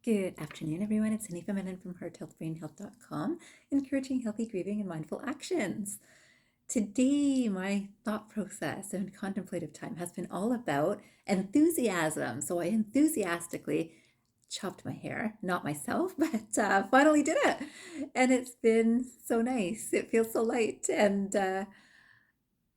Good afternoon, everyone. It's Hanifa Menon from hearthealthbrainhealth.com, encouraging healthy grieving and mindful actions. Today, my thought process and contemplative time has been all about enthusiasm. So I enthusiastically chopped my hair, not myself, but finally did it. And it's been so nice. It feels so light. And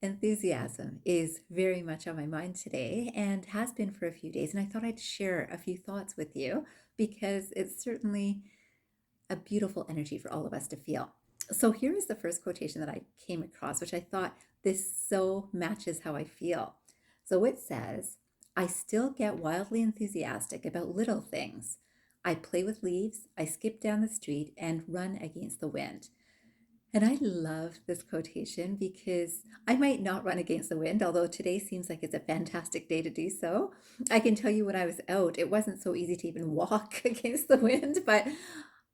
enthusiasm is very much on my mind today and has been for a few days. And I thought I'd share a few thoughts with you because it's certainly a beautiful energy for all of us to feel. So here is the first quotation that I came across, which I thought this so matches how I feel. So it says, I still get wildly enthusiastic about little things. I play with leaves, I skip down the street, and run against the wind. And I love this quotation because I might not run against the wind, although today seems like it's a fantastic day to do so. I can tell you when I was out, it wasn't so easy to even walk against the wind, but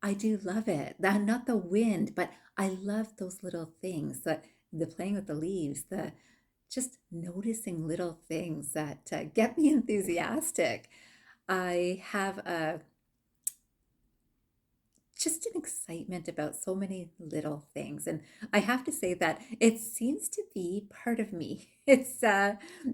I do love it. Not the wind, but I love those little things, that the playing with the leaves, the just noticing little things that get me enthusiastic. I have a just an excitement about so many little things. And I have to say that it seems to be part of me. It's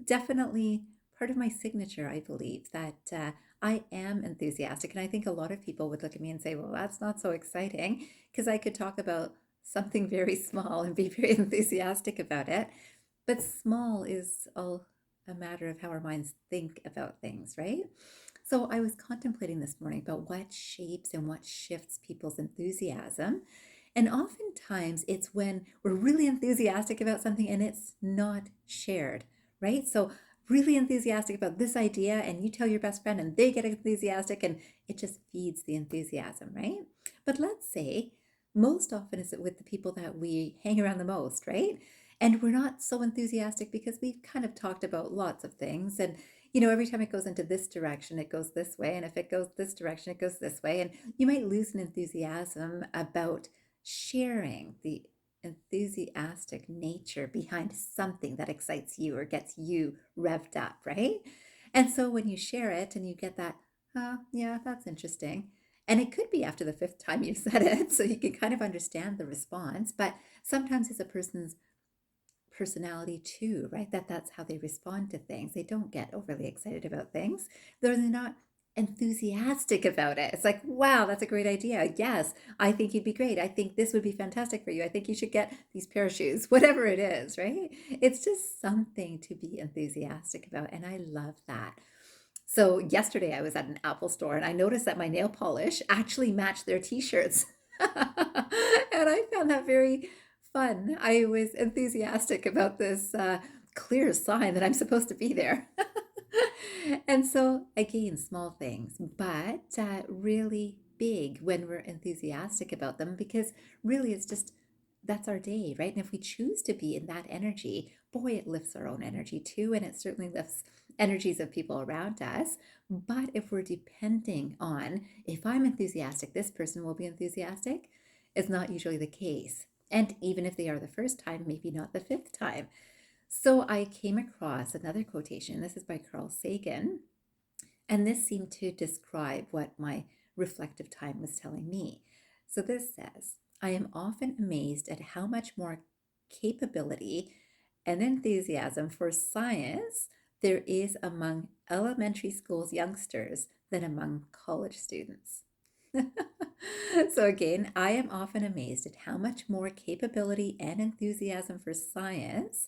definitely part of my signature, I believe, that I am enthusiastic. And I think a lot of people would look at me and say, well, that's not so exciting, because I could talk about something very small and be very enthusiastic about it. But small is all a matter of how our minds think about things, right? So I was contemplating this morning about what shapes and what shifts people's enthusiasm. And oftentimes it's when we're really enthusiastic about something and it's not shared, right? So really enthusiastic about this idea and you tell your best friend and they get enthusiastic and it just feeds the enthusiasm, right? But let's say most often it's with the people that we hang around the most, right? And we're not so enthusiastic because we've kind of talked about lots of things. And, every time it goes into this direction, it goes this way. And if it goes this direction, it goes this way. And you might lose an enthusiasm about sharing the enthusiastic nature behind something that excites you or gets you revved up, right? And so when you share it and you get that, oh, yeah, that's interesting. And it could be after the fifth time you said it, so you can kind of understand the response. But sometimes it's a person's personality too, right? That's how they respond to things. They don't get overly excited about things. They're not enthusiastic about it. It's like, wow, that's a great idea. Yes, I think you'd be great. I think this would be fantastic for you. I think you should get these pair of shoes, whatever it is, right? It's just something to be enthusiastic about. And I love that. So yesterday I was at an Apple store and I noticed that my nail polish actually matched their t-shirts. And I found that very fun. I was enthusiastic about this clear sign that I'm supposed to be there. And so, again, small things, but really big when we're enthusiastic about them because really it's just that's our day, right? And if we choose to be in that energy, boy, it lifts our own energy too. And it certainly lifts energies of people around us. But if we're depending on, if I'm enthusiastic, this person will be enthusiastic, it's not usually the case. And even if they are the first time, maybe not the fifth time. So I came across another quotation. This is by Carl Sagan. And this seemed to describe what my reflective time was telling me. So this says, I am often amazed at how much more capability and enthusiasm for science there is among elementary school's youngsters than among college students. So again, I am often amazed at how much more capability and enthusiasm for science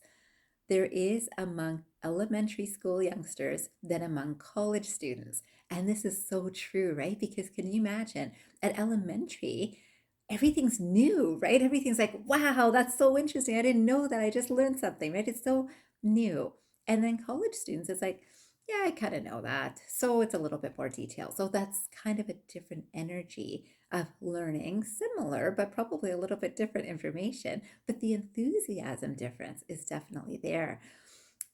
there is among elementary school youngsters than among college students. And this is so true, right? Because can you imagine at elementary, everything's new, right? Everything's like, wow, that's so interesting. I didn't know that. I just learned something, right? It's so new. And then college students, it's like, yeah, I kind of know that. So it's a little bit more detailed. So that's kind of a different energy of learning, similar, but probably a little bit different information. But the enthusiasm difference is definitely there.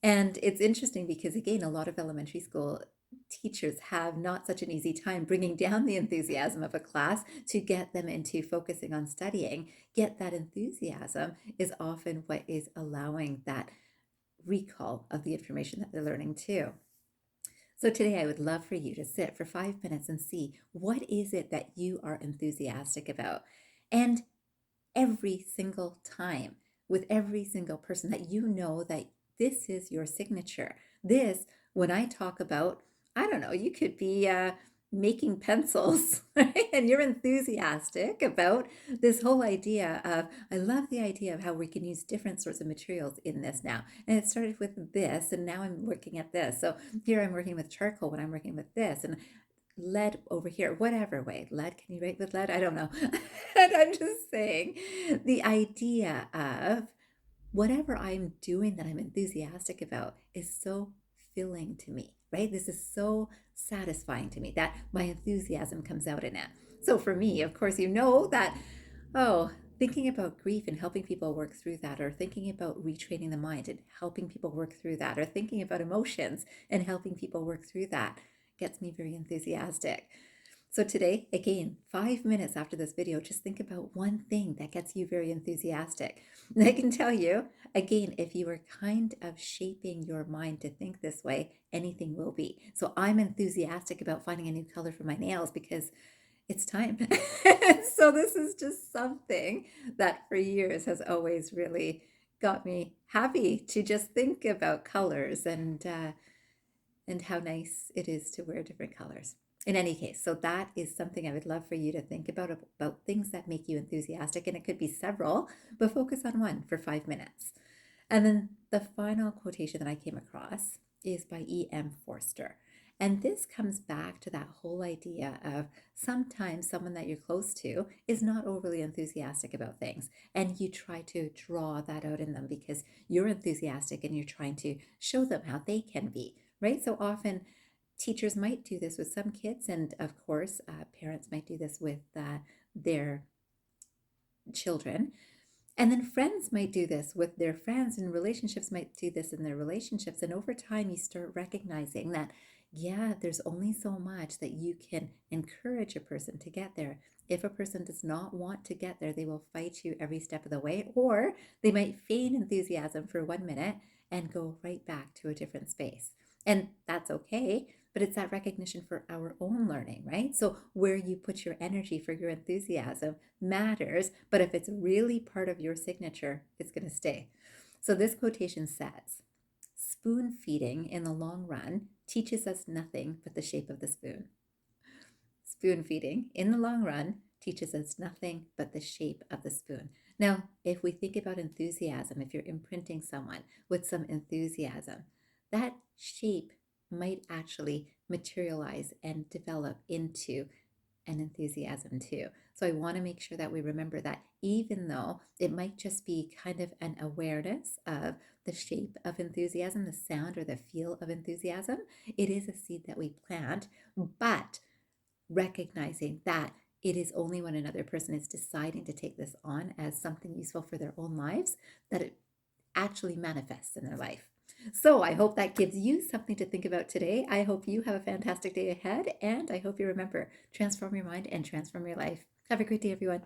And it's interesting because, again, a lot of elementary school teachers have not such an easy time bringing down the enthusiasm of a class to get them into focusing on studying. Yet that enthusiasm is often what is allowing that recall of the information that they're learning too. So today I would love for you to sit for 5 minutes and see what is it that you are enthusiastic about. And every single time with every single person that you know that this is your signature. This, when I talk about, I don't know, you could be making pencils, right? And you're enthusiastic about this whole idea of, I love the idea of how we can use different sorts of materials in this now. And it started with this, and now I'm looking at this. So here I'm working with charcoal when I'm working with this. And lead over here, whatever way. Lead, can you write with lead? I don't know. And I'm just saying the idea of whatever I'm doing that I'm enthusiastic about is so filling to me, right? This is so satisfying to me that my enthusiasm comes out in it. So for me, of course, you know that, oh, thinking about grief and helping people work through that, or thinking about retraining the mind and helping people work through that, or thinking about emotions and helping people work through that gets me very enthusiastic. So today, again, 5 minutes after this video, just think about one thing that gets you very enthusiastic. And I can tell you, again, if you are kind of shaping your mind to think this way, anything will be. So I'm enthusiastic about finding a new color for my nails because it's time. So this is just something that for years has always really got me happy to just think about colors and how nice it is to wear different colors. In any case, so that is something I would love for you to think about things that make you enthusiastic. And it could be several, but focus on one for 5 minutes. And then the final quotation that I came across is by E.M.Forster. And this comes back to that whole idea of sometimes someone that you're close to is not overly enthusiastic about things. And you try to draw that out in them because you're enthusiastic and you're trying to show them how they can be, right? So often teachers might do this with some kids. And of course, parents might do this with their children. And then friends might do this with their friends, and relationships might do this in their relationships. And over time, you start recognizing that, yeah, there's only so much that you can encourage a person to get there. If a person does not want to get there, they will fight you every step of the way, or they might feign enthusiasm for 1 minute and go right back to a different space. And that's okay, but it's that recognition for our own learning, right? So where you put your energy for your enthusiasm matters, but if it's really part of your signature, it's going to stay. So this quotation says, spoon feeding in the long run teaches us nothing but the shape of the spoon. Spoon feeding in the long run teaches us nothing but the shape of the spoon. Now, if we think about enthusiasm, if you're imprinting someone with some enthusiasm, that shape might actually materialize and develop into an enthusiasm too. So I want to make sure that we remember that even though it might just be kind of an awareness of the shape of enthusiasm, the sound or the feel of enthusiasm, it is a seed that we plant, but recognizing that it is only when another person is deciding to take this on as something useful for their own lives that it actually manifests in their life. So I hope that gives you something to think about today. I hope you have a fantastic day ahead, and I hope you remember, transform your mind and transform your life. Have a great day, everyone.